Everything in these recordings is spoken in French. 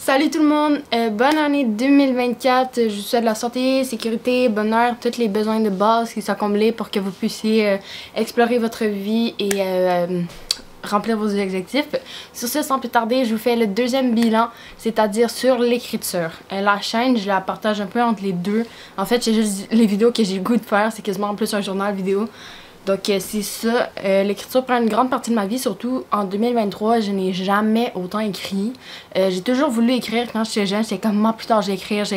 Salut tout le monde, bonne année 2024, je vous souhaite de la santé, sécurité, bonheur, tous les besoins de base qui soient comblés pour que vous puissiez explorer votre vie et remplir vos objectifs. Sur ce, sans plus tarder, je vous fais le deuxième bilan, c'est-à-dire sur l'écriture. La chaîne, je la partage un peu entre les deux. En fait, c'est juste les vidéos que j'ai le goût de faire, c'est quasiment en plus un journal vidéo. Donc c'est ça, l'écriture prend une grande partie de ma vie, surtout en 2023, je n'ai jamais autant écrit. J'ai toujours voulu écrire quand j'étais jeune, j'étais comme moi plus tard j'ai écrire,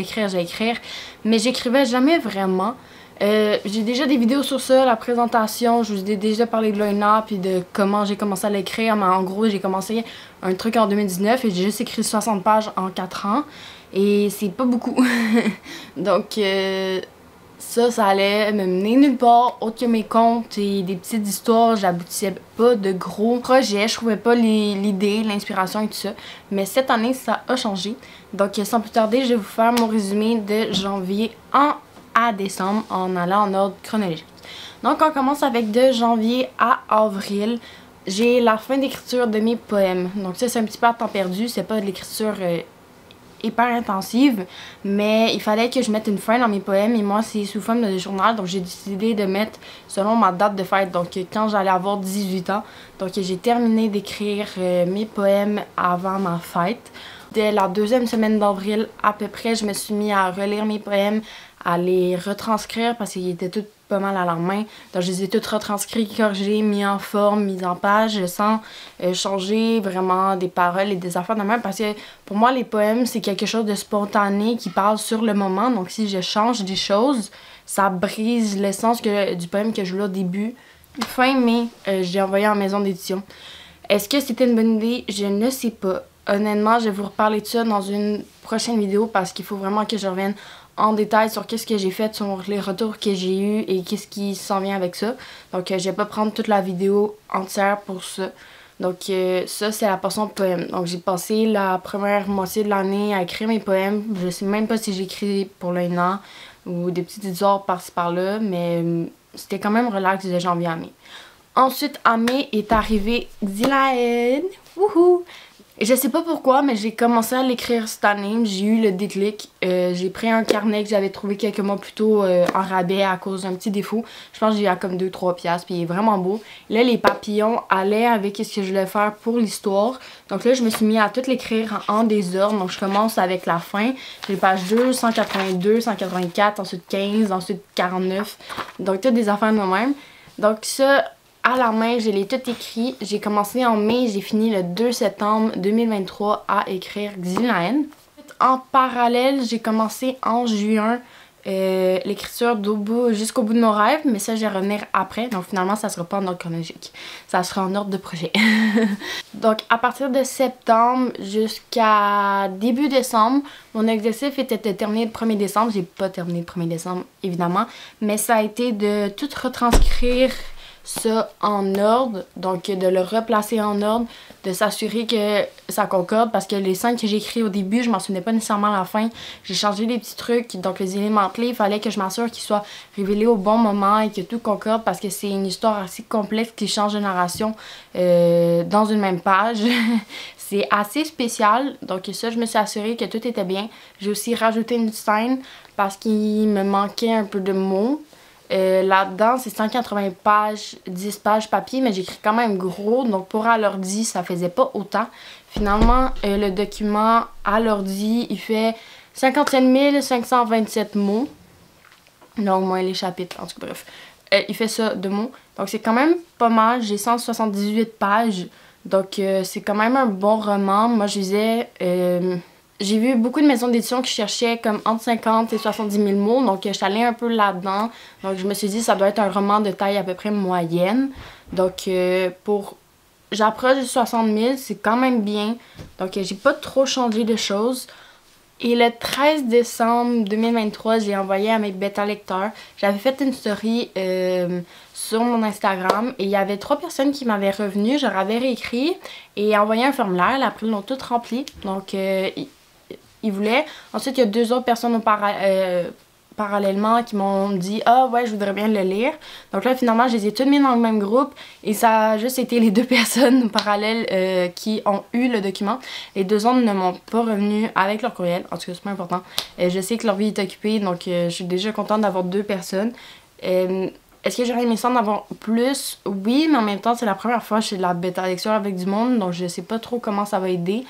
mais j'écrivais jamais vraiment. J'ai déjà des vidéos sur ça, la présentation, je vous ai déjà parlé de l'ONA puis de comment j'ai commencé à l'écrire, mais en gros j'ai commencé un truc en 2019 et j'ai juste écrit 60 pages en 4 ans et c'est pas beaucoup. Donc ça allait me mener nulle part autre que mes contes et des petites histoires. J'aboutissais pas de gros projets, je trouvais pas l'idée, l'inspiration et tout ça. Mais cette année, ça a changé. Donc sans plus tarder, je vais vous faire mon résumé de janvier à décembre en allant en ordre chronologique. Donc on commence avec de janvier à avril. J'ai la fin d'écriture de mes poèmes. Donc ça, c'est un petit peu à temps perdu, c'est pas de l'écriture hyper intensive, mais il fallait que je mette une fin dans mes poèmes et moi c'est sous forme de journal, donc j'ai décidé de mettre selon ma date de fête, donc quand j'allais avoir 18 ans. Donc j'ai terminé d'écrire mes poèmes avant ma fête. Dès la deuxième semaine d'avril à peu près, je me suis mis à relire mes poèmes, à les retranscrire parce qu'ils étaient tous pas mal à la main. Donc je les ai tous retranscrits, corrigés, mis en forme, mis en page sans changer vraiment des paroles et des affaires de même, parce que pour moi les poèmes c'est quelque chose de spontané qui parle sur le moment. Donc si je change des choses, ça brise l'essence du poème que je voulais au début. Fin mai, j'ai envoyé en maison d'édition. Est-ce que c'était une bonne idée? Je ne sais pas. Honnêtement, je vais vous reparler de ça dans une prochaine vidéo parce qu'il faut vraiment que je revienne en détail sur qu'est-ce que j'ai fait, sur les retours que j'ai eu et qu'est-ce qui s'en vient avec ça. Donc je vais pas prendre toute la vidéo entière pour ça. Donc ça, c'est la portion de poèmes. Donc j'ai passé la première moitié de l'année à écrire mes poèmes. Je sais même pas si j'ai écrit pour l'un an ou des petites histoires par-ci par-là, mais c'était quand même relax de janvier à mai. Ensuite, à mai est arrivé Xylaen. Wouhou! Et je sais pas pourquoi, mais j'ai commencé à l'écrire cette année. J'ai eu le déclic. J'ai pris un carnet que j'avais trouvé quelques mois plus tôt en rabais à cause d'un petit défaut. Je pense que j'ai eu à comme 2-3 piastres, puis il est vraiment beau. Là, les papillons allaient avec ce que je voulais faire pour l'histoire. Donc là, je me suis mis à tout l'écrire en désordre. Donc je commence avec la fin. J'ai page 2, 182, 184, ensuite 15, ensuite 49. Donc toutes des affaires de moi-même. Donc ça, à la main, je l'ai tout écrit. J'ai commencé en mai, j'ai fini le 2 septembre 2023 à écrire Xylaen. En parallèle, j'ai commencé en juin l'écriture jusqu'au bout de nos rêves, mais ça, je vais revenir après. Donc finalement, ça sera pas en ordre chronologique. Ça sera en ordre de projet. Donc à partir de septembre jusqu'à début décembre, mon objectif était de terminer le 1er décembre. J'ai pas terminé le 1er décembre, évidemment, mais ça a été de tout retranscrire ça en ordre, donc de le replacer en ordre, de s'assurer que ça concorde, parce que les scènes que j'ai écrites au début, je m'en souvenais pas nécessairement à la fin. J'ai changé des petits trucs, donc les éléments clés, il fallait que je m'assure qu'ils soient révélés au bon moment et que tout concorde, parce que c'est une histoire assez complexe qui change de narration dans une même page. C'est assez spécial, donc ça, je me suis assurée que tout était bien. J'ai aussi rajouté une scène parce qu'il me manquait un peu de mots. Là-dedans, c'est 180 pages, 10 pages papier, mais j'écris quand même gros, donc pour à l'ordi, ça faisait pas autant. Finalement, le document à l'ordi, il fait 57 527 mots, donc moins les chapitres, en tout cas bref. Il fait ça de mots, donc c'est quand même pas mal, j'ai 178 pages, donc c'est quand même un bon roman. Moi, je disais... j'ai vu beaucoup de maisons d'édition qui cherchaient comme entre 50 et 70 000 mots, donc je suis allée un peu là-dedans. Donc je me suis dit ça doit être un roman de taille à peu près moyenne. Donc j'approche du 60 000, c'est quand même bien. Donc j'ai pas trop changé de choses. Et le 13 décembre 2023, j'ai envoyé à mes bêta lecteurs. J'avais fait une story sur mon Instagram et il y avait 3 personnes qui m'avaient revenu. Je leur avais réécrit et envoyé un formulaire. Après, ils l'ont toutes rempli. Donc, ils voulaient. Ensuite, il y a 2 autres personnes parallèlement qui m'ont dit « Ah ouais, je voudrais bien le lire ». Donc là, finalement, je les ai toutes mis dans le même groupe et ça a juste été les 2 personnes parallèles qui ont eu le document. Les 2 autres ne m'ont pas revenu avec leur courriel, en tout cas, c'est pas important. Je sais que leur vie est occupée, donc je suis déjà contente d'avoir 2 personnes. Est-ce que j'aurais aimé ça en avoir plus? Oui, mais en même temps, c'est la première fois que je fais de la bêta lecture avec du monde, donc je sais pas trop comment ça va aider,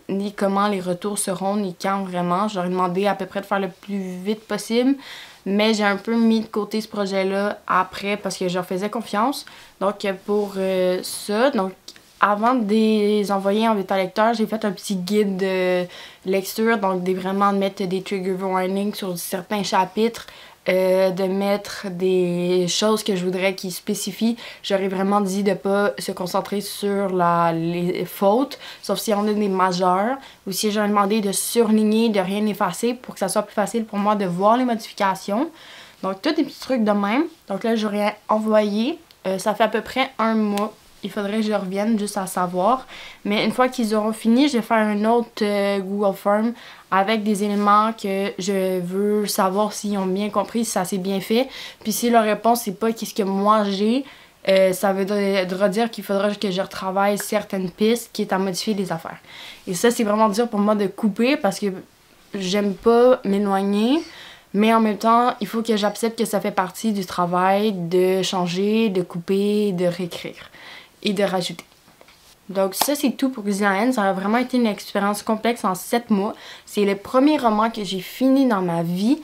ni comment les retours seront, ni quand vraiment. J'aurais demandé à peu près de faire le plus vite possible, mais j'ai un peu mis de côté ce projet-là après parce que je leur faisais confiance. Donc pour ça, donc avant de les envoyer en bêta lecteur, j'ai fait un petit guide de lecture, donc vraiment de mettre des trigger warnings sur certains chapitres. De mettre des choses que je voudrais qu'ils spécifient. J'aurais vraiment dit de pas se concentrer sur les fautes, sauf si on a des majeures, ou si j'aurais demandé de surligner, de rien effacer pour que ça soit plus facile pour moi de voir les modifications. Donc, tous des petits trucs de même. Donc là, j'aurais envoyé. Ça fait à peu près 1 mois. Il faudrait que je revienne juste à savoir. Mais une fois qu'ils auront fini, je vais faire un autre Google Form avec des éléments que je veux savoir s'ils ont bien compris, si ça s'est bien fait. Puis si leur réponse c'est pas qu'est-ce que moi j'ai, ça voudra dire qu'il faudra que je retravaille certaines pistes qui est à modifier les affaires. Et ça, c'est vraiment dur pour moi de couper parce que j'aime pas m'éloigner. Mais en même temps, il faut que j'accepte que ça fait partie du travail de changer, de couper, de réécrire et de rajouter. Donc ça, c'est tout pour Xylaen. Ça a vraiment été une expérience complexe en 7 mois. C'est le premier roman que j'ai fini dans ma vie.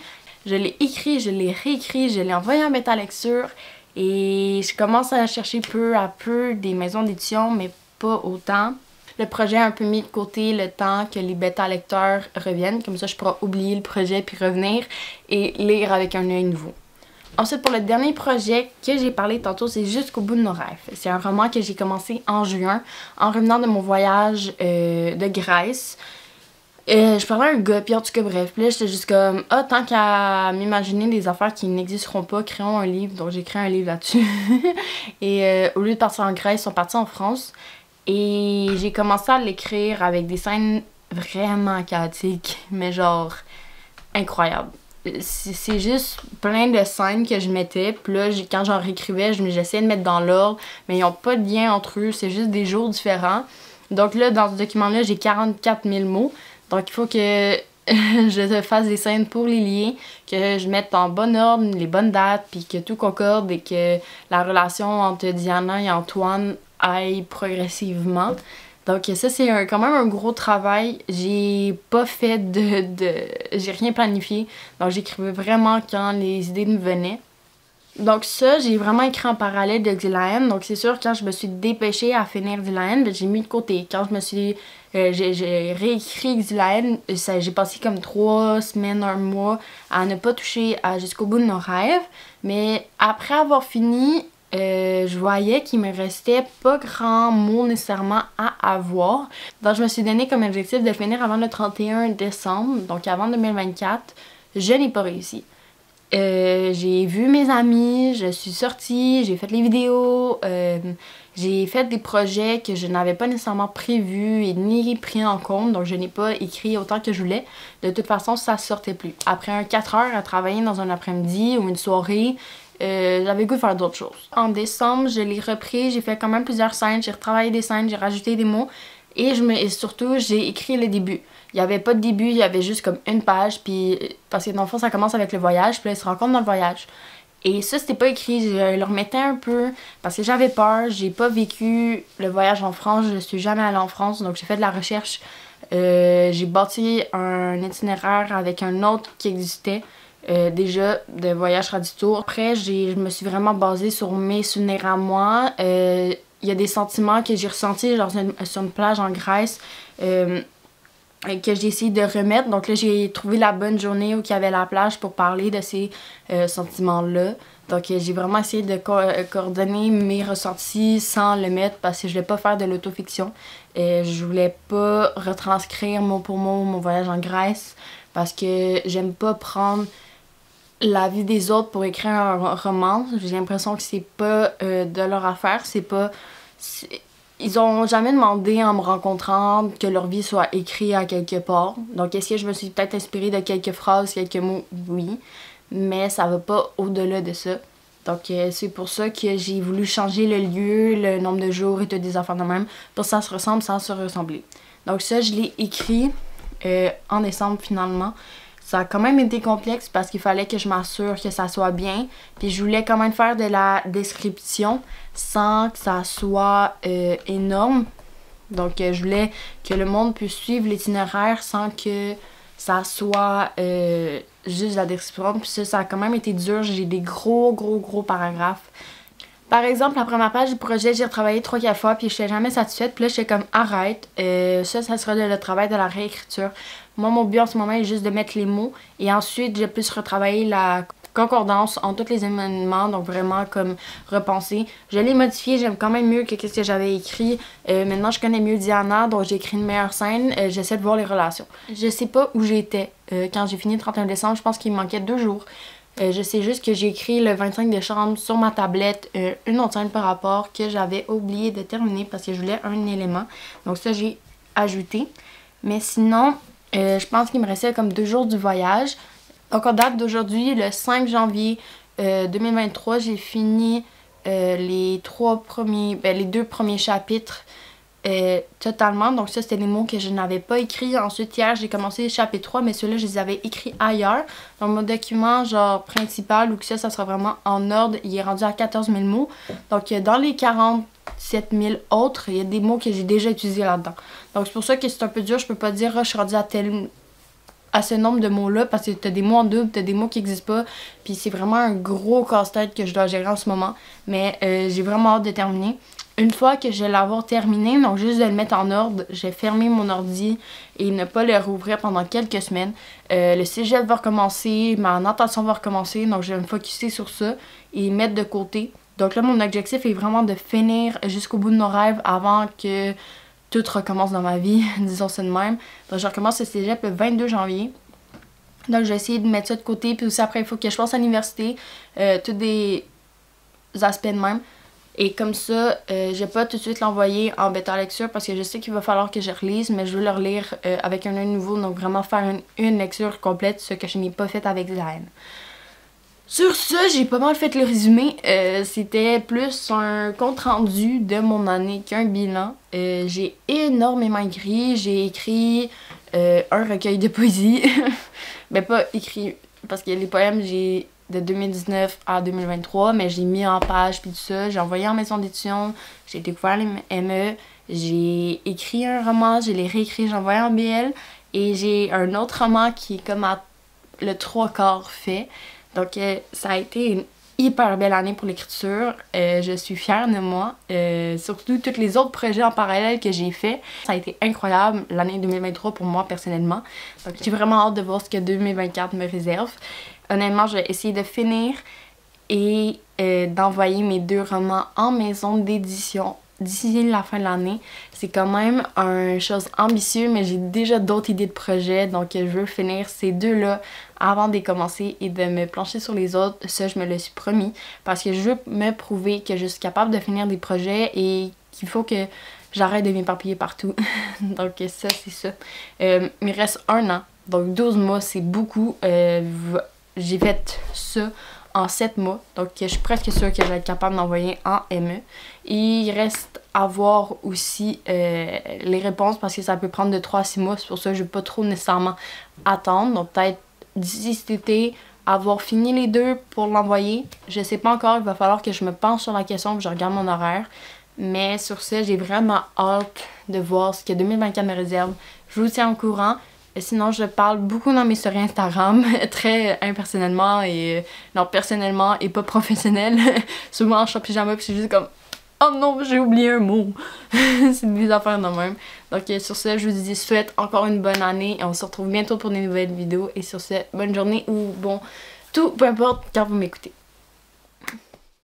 Je l'ai écrit, je l'ai réécrit, je l'ai envoyé en bêta lecture et je commence à chercher peu à peu des maisons d'édition, mais pas autant. Le projet a un peu mis de côté le temps que les bêta lecteurs reviennent. Comme ça, je pourrai oublier le projet puis revenir et lire avec un œil nouveau. Ensuite, pour le dernier projet que j'ai parlé tantôt, c'est Jusqu'au bout de nos rêves. C'est un roman que j'ai commencé en juin, en revenant de mon voyage de Grèce. Je parlais à un gars, puis en tout cas, bref. Puis là, j'étais juste comme, ah, tant qu'à m'imaginer des affaires qui n'existeront pas, créons un livre. Donc, j'ai créé un livre là-dessus. Et au lieu de partir en Grèce, ils sont partis en France. Et j'ai commencé à l'écrire avec des scènes vraiment chaotiques, mais genre incroyables. C'est juste plein de scènes que je mettais, puis là, quand j'en réécrivais, j'essayais de mettre dans l'ordre, mais ils n'ont pas de lien entre eux, c'est juste des jours différents. Donc là, dans ce document-là, j'ai 44 000 mots, donc il faut que je fasse des scènes pour les lier, que je mette en bon ordre les bonnes dates, puis que tout concorde et que la relation entre Diana et Antoine aille progressivement. Donc ça, c'est quand même un gros travail. J'ai pas fait j'ai rien planifié. Donc j'écrivais vraiment quand les idées me venaient. Donc ça, j'ai vraiment écrit en parallèle de Xylaen. Donc c'est sûr, quand je me suis dépêchée à finir Xylaen, j'ai mis de côté. Quand je me suis... j'ai réécrit Xylaen, j'ai passé comme 3 semaines, 1 mois à ne pas toucher Jusqu'au bout de nos rêves. Mais après avoir fini... je voyais qu'il me restait pas grand mot nécessairement à avoir. Donc je me suis donné comme objectif de finir avant le 31 décembre, donc avant 2024. Je n'ai pas réussi. J'ai vu mes amis, je suis sortie, j'ai fait les vidéos, j'ai fait des projets que je n'avais pas nécessairement prévus et ni pris en compte, donc je n'ai pas écrit autant que je voulais. De toute façon, ça sortait plus. Après 4 heures à travailler dans un après-midi ou une soirée, j'avais le goût de faire d'autres choses. En décembre, je l'ai repris, j'ai fait quand même plusieurs scènes, j'ai retravaillé des scènes, j'ai rajouté des mots et surtout, j'ai écrit le début. Il n'y avait pas de début, il y avait juste comme une page, puis parce que dans le fond, ça commence avec le voyage, puis là, ils se rencontrent dans le voyage. Et ça, c'était pas écrit, je le remettais un peu parce que j'avais peur, j'ai pas vécu le voyage en France, je suis jamais allée en France, donc j'ai fait de la recherche. J'ai bâti un itinéraire avec un autre qui existait. Déjà de voyage raditour. Après, je me suis vraiment basée sur mes souvenirs à moi. Il y a des sentiments que j'ai ressentis genre sur une plage en Grèce que j'ai essayé de remettre. Donc là, j'ai trouvé la bonne journée où il y avait la plage pour parler de ces sentiments-là. Donc j'ai vraiment essayé de coordonner mes ressentis sans le mettre parce que je voulais pas faire de l'autofiction. Je voulais pas retranscrire mot pour mot mon voyage en Grèce parce que j'aime pas prendre la vie des autres pour écrire un roman. J'ai l'impression que c'est pas de leur affaire, c'est pas... Ils ont jamais demandé en me rencontrant que leur vie soit écrite à quelque part. Donc est-ce que je me suis peut-être inspirée de quelques phrases, quelques mots? Oui. Mais ça va pas au-delà de ça. Donc c'est pour ça que j'ai voulu changer le lieu, le nombre de jours et tout des affaires de même. Pour que ça se ressemble sans se ressembler. Donc ça, je l'ai écrit en décembre finalement. Ça a quand même été complexe parce qu'il fallait que je m'assure que ça soit bien. Puis je voulais quand même faire de la description sans que ça soit énorme. Donc je voulais que le monde puisse suivre l'itinéraire sans que ça soit juste la description. Puis ça a quand même été dur. J'ai des gros paragraphes. Par exemple, la première page du projet, j'ai retravaillé 3-4 fois puis je n'étais jamais satisfaite. Puis là, j'étais comme arrête. Ça sera le travail de la réécriture. Moi, mon but en ce moment est juste de mettre les mots et ensuite, je puisse retravailler la concordance en tous les événements, donc vraiment comme repenser. Je l'ai modifié, j'aime quand même mieux que ce que j'avais écrit. Maintenant, je connais mieux Diana, donc j'ai écrit une meilleure scène. J'essaie de voir les relations. Je sais pas où j'étais quand j'ai fini le 31 décembre. Je pense qu'il me manquait 2 jours. Je sais juste que j'ai écrit le 25 décembre sur ma tablette une autre scène par rapport que j'avais oublié de terminer parce que je voulais un élément. Donc ça, j'ai ajouté. Mais sinon, je pense qu'il me restait comme 2 jours du voyage. Donc, en date d'aujourd'hui, le 5 janvier 2023, j'ai fini les 2 premiers chapitres totalement. Donc, ça, c'était des mots que je n'avais pas écrits. Ensuite, hier, j'ai commencé le chapitre 3, mais ceux-là, je les avais écrits ailleurs. Dans mon document, genre, principal, ou que ça sera vraiment en ordre, il est rendu à 14 000 mots. Donc, dans les 47 000 autres, il y a des mots que j'ai déjà utilisés là-dedans. Donc, c'est pour ça que c'est un peu dur. Je peux pas dire, je suis rendue à ce nombre de mots-là parce que t'as des mots en double, t'as des mots qui n'existent pas. Puis c'est vraiment un gros casse-tête que je dois gérer en ce moment. Mais j'ai vraiment hâte de terminer. Une fois que je vais l'avoir terminé, donc juste de le mettre en ordre, j'ai fermé mon ordi et ne pas le rouvrir pendant quelques semaines. Le cégep va recommencer, ma natation va recommencer, donc je vais me focusser sur ça et mettre de côté. Donc là, mon objectif est vraiment de finir jusqu'au bout de nos rêves avant que tout recommence dans ma vie, disons ça de même. Donc je recommence le cégep le 22 janvier. Donc je vais essayer de mettre ça de côté. Puis aussi après, il faut que je passe à l'université. Tous des aspects de même. Et comme ça, je vais pas tout de suite l'envoyer en bêta lecture parce que je sais qu'il va falloir que je relise, mais je veux le relire avec un œil nouveau. Donc vraiment faire une lecture complète, ce que je n'ai pas fait avec Zayn. Sur ça, j'ai pas mal fait le résumé. C'était plus un compte rendu de mon année qu'un bilan. J'ai énormément écrit. J'ai écrit un recueil de poésie. Ben pas écrit, parce que les poèmes, j'ai de 2019 à 2023, mais j'ai mis en page puis tout ça. J'ai envoyé en maison d'édition. J'ai découvert les ME. J'ai écrit un roman, je l'ai réécrit, j'ai envoyé en BL. Et j'ai un autre roman qui est comme à le 3/4 fait. Donc, ça a été une hyper belle année pour l'écriture. Je suis fière de moi. Surtout tous les autres projets en parallèle que j'ai fait. Ça a été incroyable l'année 2023 pour moi personnellement. Donc, j'ai vraiment hâte de voir ce que 2024 me réserve. Honnêtement, je vais essayer de finir et d'envoyer mes 2 romans en maison d'édition d'ici la fin de l'année. C'est quand même une chose ambitieuse, mais j'ai déjà d'autres idées de projets, donc je veux finir ces 2-là avant de les commencer et de me plancher sur les autres. Ça, je me le suis promis, parce que je veux me prouver que je suis capable de finir des projets et qu'il faut que j'arrête de m'éparpiller partout. Donc ça, c'est ça. Il me reste 1 an, donc 12 mois, c'est beaucoup. J'ai fait ça en 7 mois. Donc, je suis presque sûre que je vais être capable d'envoyer en ME. Et il reste à voir aussi les réponses parce que ça peut prendre de 3 à 6 mois. C'est pour ça que je ne vais pas trop nécessairement attendre. Donc, peut-être d'ici cet été, avoir fini les 2 pour l'envoyer. Je sais pas encore. Il va falloir que je me penche sur la question et que je regarde mon horaire. Mais sur ça, j'ai vraiment hâte de voir ce que 2024 me réserve. Je vous tiens au courant. Sinon, je parle beaucoup dans mes stories Instagram, très impersonnellement et non, personnellement et pas professionnel. Souvent, je suis en pyjama puis c'est juste comme « Oh non, j'ai oublié un mot! » C'est des affaires de même. Donc, sur ce, je vous souhaite encore une bonne année et on se retrouve bientôt pour des nouvelles vidéos. Et sur ce, bonne journée ou bon, tout, peu importe quand vous m'écoutez.